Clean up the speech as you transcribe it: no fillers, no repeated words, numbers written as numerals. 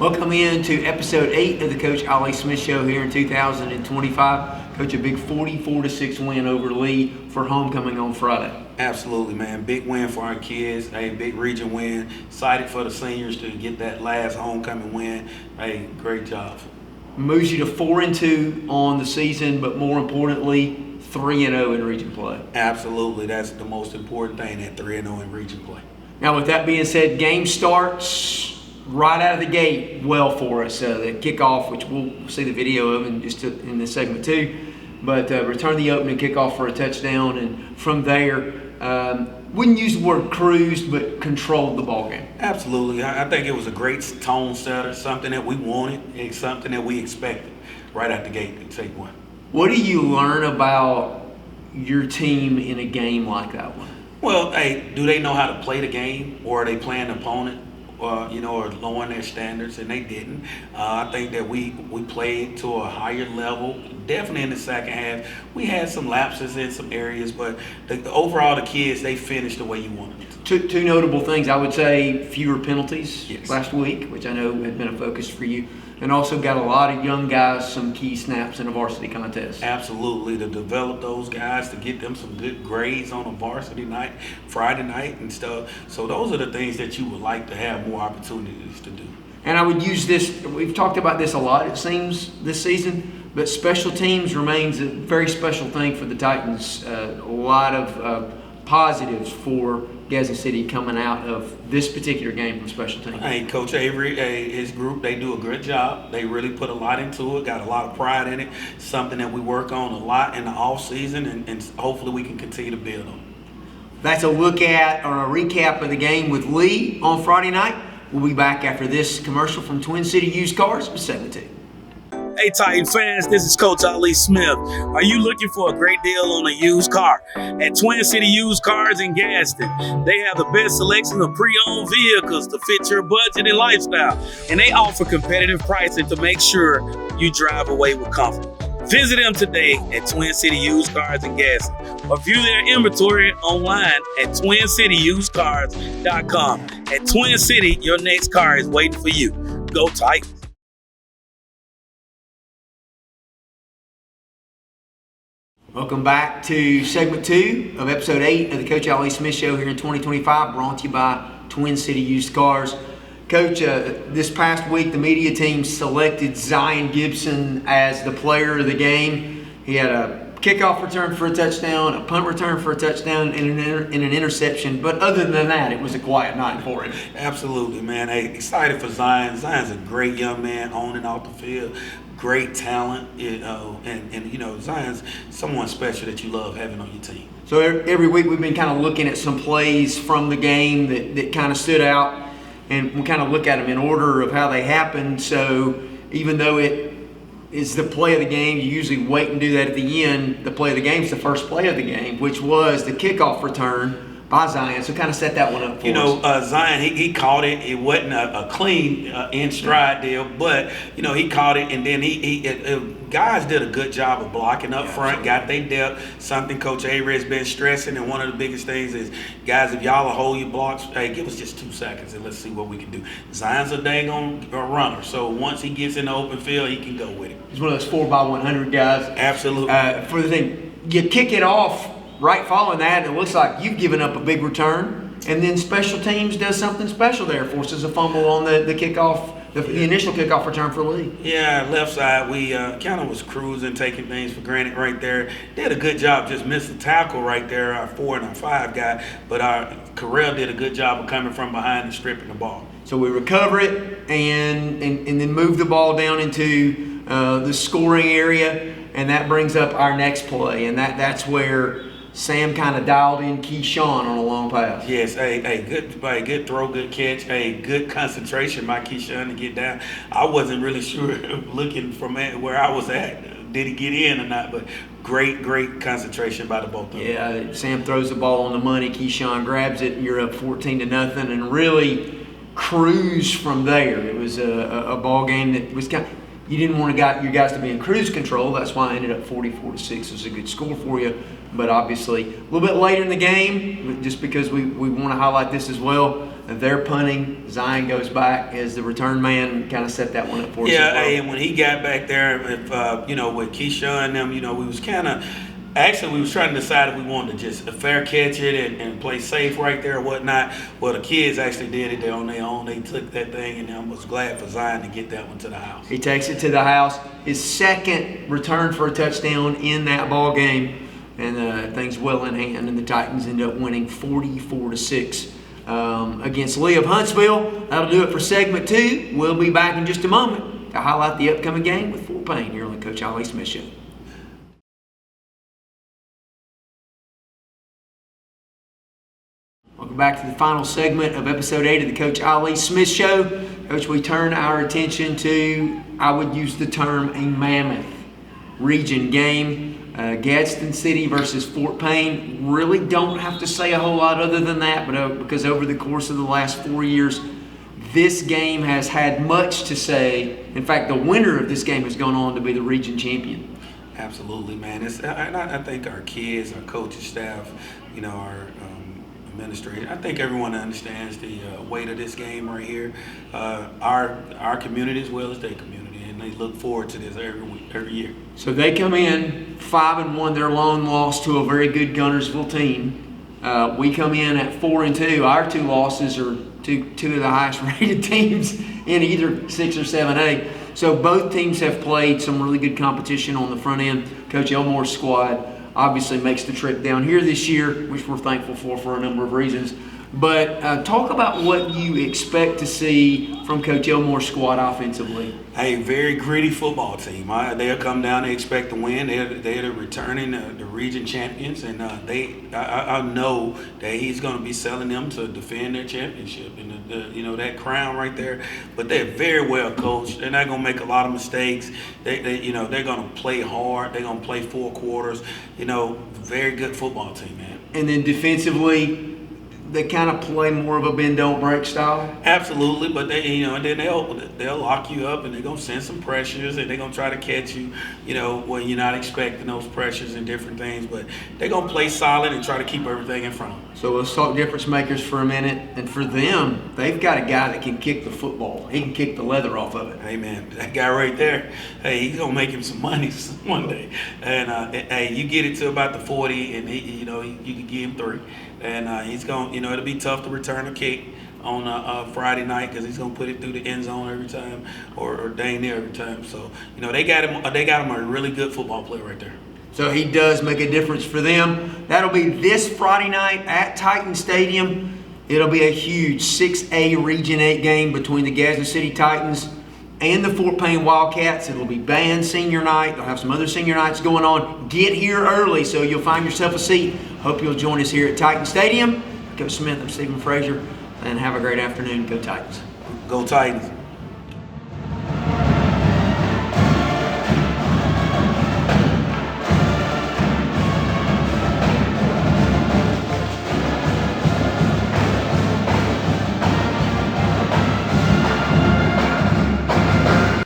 Welcome in to episode 8 of the Coach Ollie Smith Show here in 2025. Coach, a big 44-6 win over Lee for homecoming on Friday. Absolutely, man. Big win for our kids. Hey, big region win. Excited for the seniors to get that last homecoming win. Hey, great job. Moves you to 4-2 on the season, but more importantly, 3-0 in region play. Absolutely. That's the most important thing, that 3-0 in region play. Now, with that being said, game starts right out of the gate well for us. The kickoff, which we'll see the video of in this segment too, but return the opening kickoff for a touchdown, and from there, wouldn't use the word cruised, but controlled the ball game. Absolutely. I think it was a great tone setter, something that we wanted, and something that we expected right out the gate to take one. What do you learn about your team in a game like that one? Well, hey, do they know how to play the game, or are they playing the opponent? Or lowering their standards, and they didn't. I think that we played to a higher level. Definitely in the second half, we had some lapses in some areas, but overall, the kids, they finished the way you wanted them to. Two notable things. I would say fewer penalties Yes. last week, which I know had been a focus for you, and also got a lot of young guys some key snaps in a varsity contest. Absolutely, to develop those guys, to get them some good grades on a varsity night, Friday night and stuff. So those are the things that you would like to have more opportunities to do. And I would use this, we've talked about this a lot, it seems, this season, but special teams remains a very special thing for the Titans. A lot of positives for Gadsden City coming out of this particular game from special teams. Hey, Coach Avery, his group, they do a good job. They really put a lot into it, got a lot of pride in it, something that we work on a lot in the off season, and hopefully we can continue to build on. That's a look at or a recap of the game with Lee on Friday night. We'll be back after this commercial from Twin City Used Cars with segment 2. Hey Titan fans, this is Coach Ollie Smith. Are you looking for a great deal on a used car? At Twin City Used Cars in Gadsden, they have the best selection of pre-owned vehicles to fit your budget and lifestyle. And they offer competitive pricing to make sure you drive away with comfort. Visit them today at Twin City Used Cars in Gadsden, or view their inventory online at twincityusedcars.com. At Twin City, your next car is waiting for you. Go Titans. Welcome back to segment 2 of episode 8 of the Coach Ollie Smith Show here in 2025, brought to you by Twin City Used Cars. Coach, this past week the media team selected Zion Gibson as the player of the game. He had a kickoff return for a touchdown, a punt return for a touchdown, and an interception. But other than that, it was a quiet night for him. Absolutely, man. Hey, excited for Zion. Zion's a great young man on and off the field. Great talent, and Zion's someone special that you love having on your team. So every week we've been kind of looking at some plays from the game that kind of stood out, and we kind of look at them in order of how they happened. So even though it is the play of the game, you usually wait and do that at the end. The play of the game is the first play of the game, which was the kickoff return by Zion. So kind of set that one up for us. Zion, he caught it. It wasn't a clean in stride deal, but he caught it, and then guys did a good job of blocking up front, got their depth. Something Coach Avery has been stressing, and one of the biggest things is, guys, if y'all will hold your blocks, hey, give us just 2 seconds and let's see what we can do. Zion's a dang on runner, so once he gets in the open field, he can go with it. He's one of those 4x100 guys. Absolutely. For the thing, you kick it off right following that, and it looks like you've given up a big return, and then special teams does something special there, forces a fumble on the kickoff, the initial kickoff return for Lee. Yeah, left side, we kind of was cruising, taking things for granted right there. Did a good job, just missed the tackle right there, our 4 and our 5 guy, but our Carell did a good job of coming from behind and stripping the ball. So we recover it and then move the ball down into the scoring area, and that brings up our next play, and that's where Sam kind of dialed in Keyshawn on a long pass. Yes, good throw, good catch, good concentration by Keyshawn to get down. I wasn't really sure looking from where I was at, did he get in or not, but great concentration by the both of them. Yeah, Sam throws the ball on the money, Keyshawn grabs it, and you're up 14-0, and really cruise from there. It was a ball game that was kind of, you didn't want your guys to be in cruise control. That's why I ended up 44-6. It was a good score for you. But obviously, a little bit later in the game, just because we want to highlight this as well, They're punting. Zion goes back as the return man, kind of set that one up for us. Yeah, as well. and when he got back there, if with Keisha and them, we was kind of. Actually, we was trying to decide if we wanted to just fair catch it and play safe right there or whatnot. Well, the kids actually did it there on their own. They took that thing, and I was glad for Zion to get that one to the house. He takes it to the house. His second return for a touchdown in that ball game, and things well in hand. And the Titans end up winning 44-6 against Lee of Huntsville. That'll do it for segment 2. We'll be back in just a moment to highlight the upcoming game with Fort Payne here on the Coach Ali Smith Show. Welcome back to the final segment of episode 8 of the Coach Ali Smith Show. Coach, we turn our attention to, I would use the term, a mammoth region game. Gadsden City versus Fort Payne. Really don't have to say a whole lot other than that, but because over the course of the last 4 years, this game has had much to say. In fact, the winner of this game has gone on to be the region champion. Absolutely, man. I think our kids, our coaching staff, our administrator, I think everyone understands the weight of this game right here. Our community as well as their community, and they look forward to this every year. So they come in 5-1, their lone loss to a very good Guntersville team. We come in at 4-2. Our 2 losses are two of the highest rated teams in either 6 or 7A. So both teams have played some really good competition on the front end. Coach Elmore's squad obviously makes the trip down here this year, which we're thankful for a number of reasons. But talk about what you expect to see from Coach Elmore's squad offensively. A very gritty football team. They'll come down. They expect to win. They're returning the region champions, and I know that he's going to be selling them to defend their championship and that crown right there. But they're very well coached. They're not going to make a lot of mistakes. They're going to play hard. They're going to play 4 quarters. Very good football team, man. And then defensively, they kind of play more of a bend don't break style. Absolutely, but they and then they'll lock you up and they're gonna send some pressures and they're gonna try to catch you, when you're not expecting those pressures and different things. But they're gonna play solid and try to keep everything in front of them. So let's talk difference makers for a minute. And for them, they've got a guy that can kick the football. He can kick the leather off of it. Hey man, that guy right there, he's gonna make him some money one day. And you get it to about the 40, and you can give him 3. And he's going, it'll be tough to return a kick on a Friday night because he's going to put it through the end zone every time or dang near every time. So, they got him a really good football player right there. So he does make a difference for them. That'll be this Friday night at Titan Stadium. It'll be a huge 6A Region 8 game between the Gadsden City Titans and the Fort Payne Wildcats. It'll be band senior night. They'll have some other senior nights going on. Get here early so you'll find yourself a seat. Hope you'll join us here at Titan Stadium. Coach Smith, I'm Stephen Frazier, and have a great afternoon. Go Titans. Go Titans.